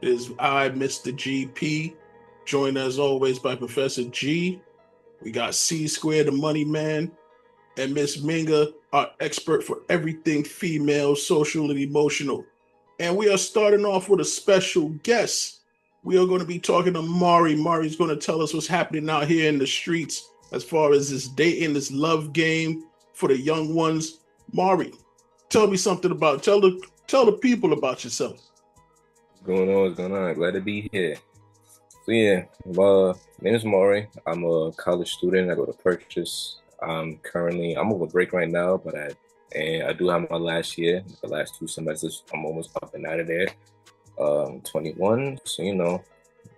It is I, Mr. GP, joined as always by Professor G. We got C Square, the money man, and Miss Minga, our expert for everything female, social, and emotional. And we are starting off with a special guest. We are going to be talking to Mari. Mari's going to tell us what's happening out here in the streets as far as this dating, this love game for the young ones. Mari, tell me something about, tell the people about yourself. What's going on? Glad to be here. So yeah, my name is Maury. I'm a college student. I go to Purchase. I'm over break right now, but I do have my last year. The last 2 semesters, I'm almost up and out of there. 21, so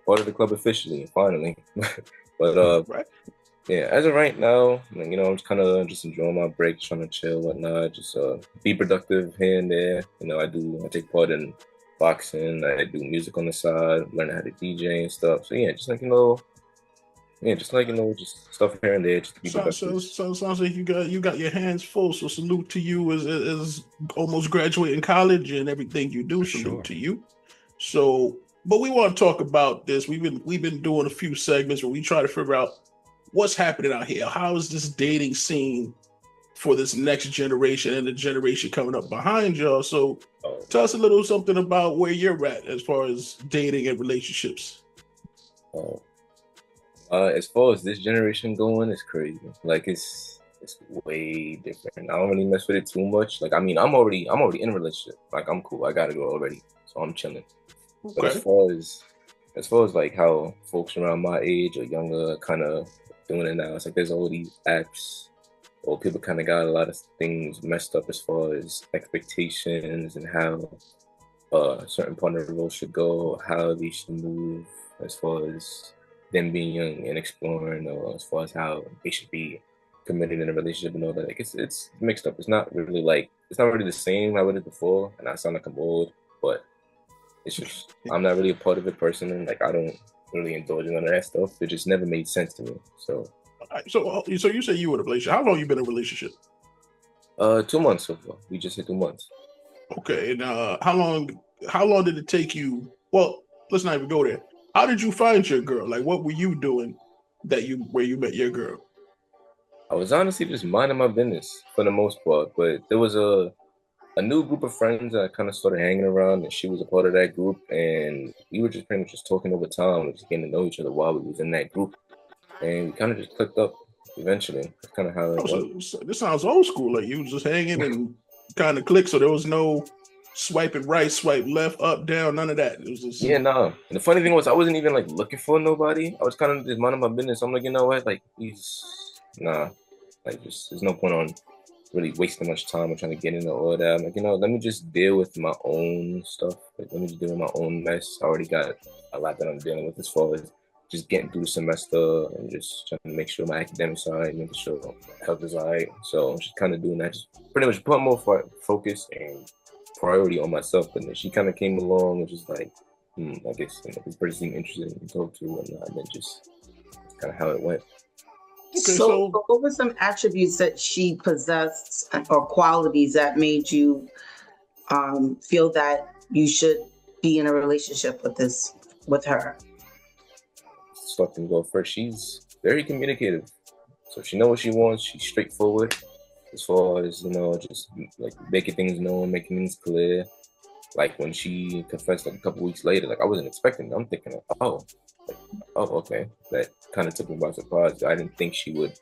part of the club officially, finally. But right. Yeah, as of right now, I'm just enjoying my break, trying to chill, whatnot, just be productive here and there. I take part in boxing, I do music on the side, learning how to DJ and stuff. So yeah, just stuff here and there, just to be productive. So sounds like you got your hands full. So salute to you as almost graduating college and everything you do. Salute to you. So, but we want to talk about this. We've been doing a few segments where we try to figure out what's happening out here. How is this dating scene for this next generation and the generation coming up behind y'all? So tell us a little something about where you're at as far as dating and relationships. As far as this generation going, it's crazy. Like it's way different. I don't really mess with it too much. Like, I'm already in a relationship. Like, I'm cool. I got a girl already, so I'm chilling. Okay. But as far as like how folks around my age or younger kind of doing it now, it's like there's all these apps, or people kind of got a lot of things messed up as far as expectations and how a certain partner role should go, how they should move as far as them being young and exploring, or as far as how they should be committed in a relationship and all that. Like it's mixed up. It's not really the same I was before, and I sound like I'm old, but it's just I'm not really a part of it personally. Like, I don't really indulge in none of that stuff. It just never made sense to me. So you say you were in a relationship. How long you been in a relationship? 2 months so far. We just hit 2 months. Okay, and how long did it take you? Well, let's not even go there. How did you find your girl? Like, what were you doing where you met your girl? I was honestly just minding my business for the most part, but there was a new group of friends that I kind of started hanging around, and she was a part of that group, and we were just pretty much just talking over time and just getting to know each other while we was in that group, and we kind of just clicked up eventually. That's kind of how it was. So this sounds old school. Like, you was just hanging and kind of clicked, so there was no swiping right, swipe left, up, down, none of that. It was just... Yeah, no. And the funny thing was, I wasn't even like looking for nobody. I was kind of just minding my business. I'm like, you know what? Like, there's no point on really wasting much time on trying to get into all that. I'm like, let me just deal with my own stuff. Like, let me just deal with my own mess. I already got a lot that I'm dealing with as far as just getting through the semester and just trying to make sure my academic side, making sure my health is all right. So I'm just kind of doing that. Just pretty much put more focus and priority on myself. And then she kind of came along and just like, I guess this person seemed interested in talk to, and then just kind of how it went. Okay, so what were some attributes that she possessed or qualities that made you feel that you should be in a relationship with her? Start and go first. She's very communicative, so she knows what she wants. She's straightforward as far as just like making things known, making things clear. Like, when she confessed like a couple weeks later, like I wasn't expecting it. I'm thinking, okay. That kind of took me by surprise. I didn't think she would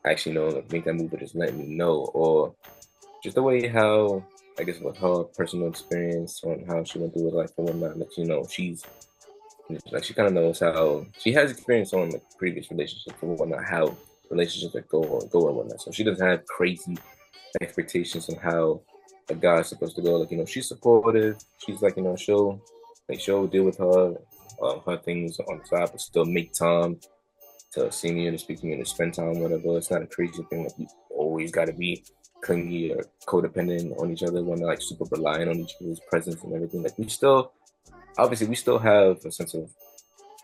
actually make that move, but just let me know, or just the way how, I guess, with her personal experience on how she went through her life and whatnot. Like, she's like, she kind of knows how she has experience on like previous relationships and whatnot, how relationships that go and whatnot. So she doesn't have crazy expectations on how a guy's supposed to go. Like, she's supportive. She's like, she'll deal with her things on the side, but still make time to see me and to speak to me and to spend time, whatever. It's not a crazy thing that you always got to be clingy or codependent on each other when they're like super reliant on each other's presence and everything. Like, we still have a sense of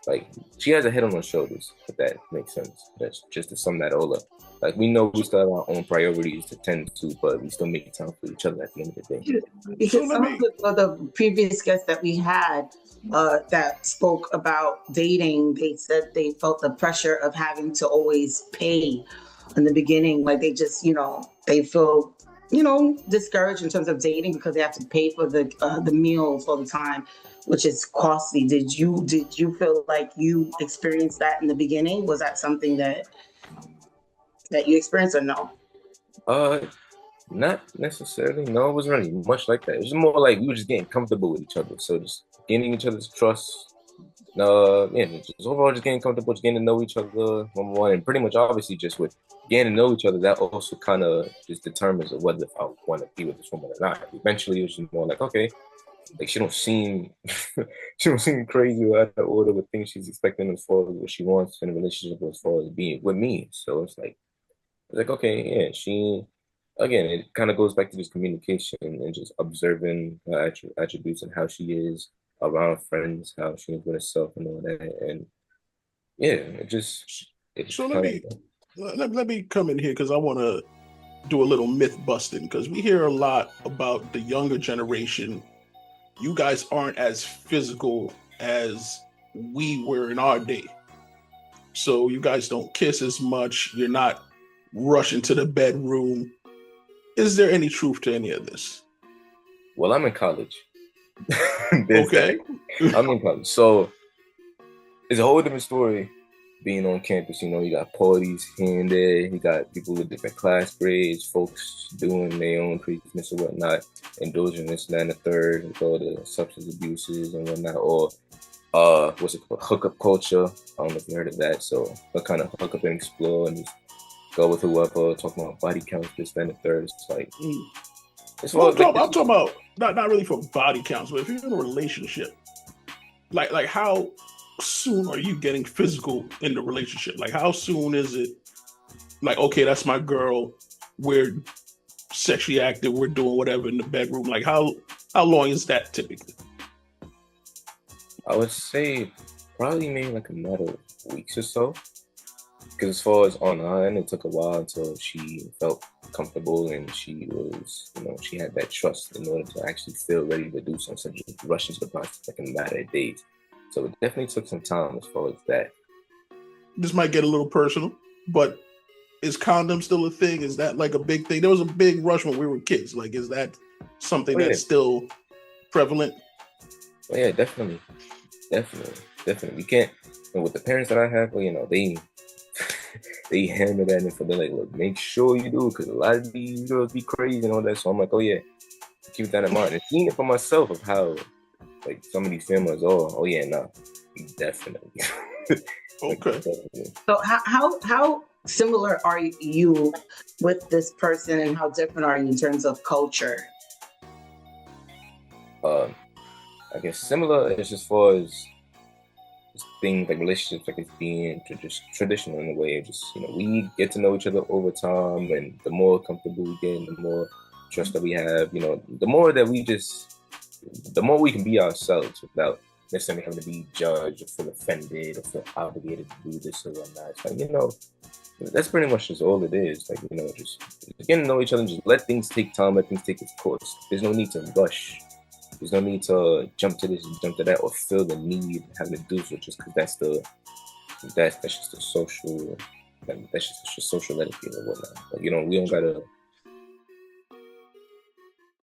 like she has a head on her shoulders, if that makes sense. That's just to sum that all up. Like we know we still have our own priorities to tend to, but we still make time for each other at the end of the day. Because some of the previous guests that we had that spoke about dating, they said they felt the pressure of having to always pay in the beginning. Like they just, they feel, discouraged in terms of dating because they have to pay for the meals all the time, which is costly. Did you feel like you experienced that in the beginning? Was that something that you experienced or no? Not necessarily. No, it wasn't really much like that. It was more like we were just getting comfortable with each other. So just gaining each other's trust. Just overall just getting comfortable, just getting to know each other, one, and pretty much obviously just with getting to know each other, that also kind of just determines whether if I want to be with this woman or not. Eventually, it was just more like, okay, like she don't seem crazy or out of order with things she's expecting as far as what she wants in a relationship as far as being with me. So it's like okay, yeah, again, it kind of goes back to just communication and just observing her attributes and how she is around friends, how she is with herself and all that. And yeah, so let me come in here because I want to do a little myth busting, because we hear a lot about the younger generation. You guys aren't as physical as we were in our day. So you guys don't kiss as much. You're not rushing to the bedroom. Is there any truth to any of this? Well, I'm in college. Okay. I'm in college. So it's a whole different story being on campus. You got parties here and there. You got people with different class grades, folks doing their own craziness or whatnot, indulging this, that, and the third, with all the substance abuses and whatnot, or what's it called? Hookup culture. I don't know if you heard of that. So I kind of hook up and explore and just go with whoever, talking about body counts, this, that, and the third. It's like, I'm talking about not really for body counts, but if you're in a relationship, like how soon are you getting physical in the relationship? Like how soon is it like, okay, that's my girl, we're sexually active, we're doing whatever in the bedroom? Like how long is that typically? I would say probably maybe like a matter of weeks or so. Because as far as on her end, it took a while until she felt comfortable and she was, she had that trust in order to actually feel ready to do something, so just rush into the process like in a matter of days. So it definitely took some time as far as that. This might get a little personal, but is condom still a thing? Is that like a big thing? There was a big rush when we were kids. Like, is that something that's still prevalent? Oh, yeah, definitely. We can't, and with the parents that I have, they hammer that in for them, like, look, make sure you do, because a lot of these girls be crazy and all that. So I'm like, oh yeah, keep that in mind. And seeing it for myself of how, like, some of these families definitely. Okay. Definitely. So how similar are you with this person, and how different are you in terms of culture? I guess similar is as far as things like relationships, like it's being just traditional in a way of just, we get to know each other over time, and the more comfortable we get and the more trust that we have, the more we can be ourselves without necessarily having to be judged or feel offended or feel obligated to do this or whatnot. It's like, that's pretty much just all it is. Like, just getting to know each other and just let things take time, let things take its course. There's no need to rush. There's no need to jump to this and jump to that or feel the need having to do so just because that's just the social, that's just social etiquette or whatnot. Like, we don't gotta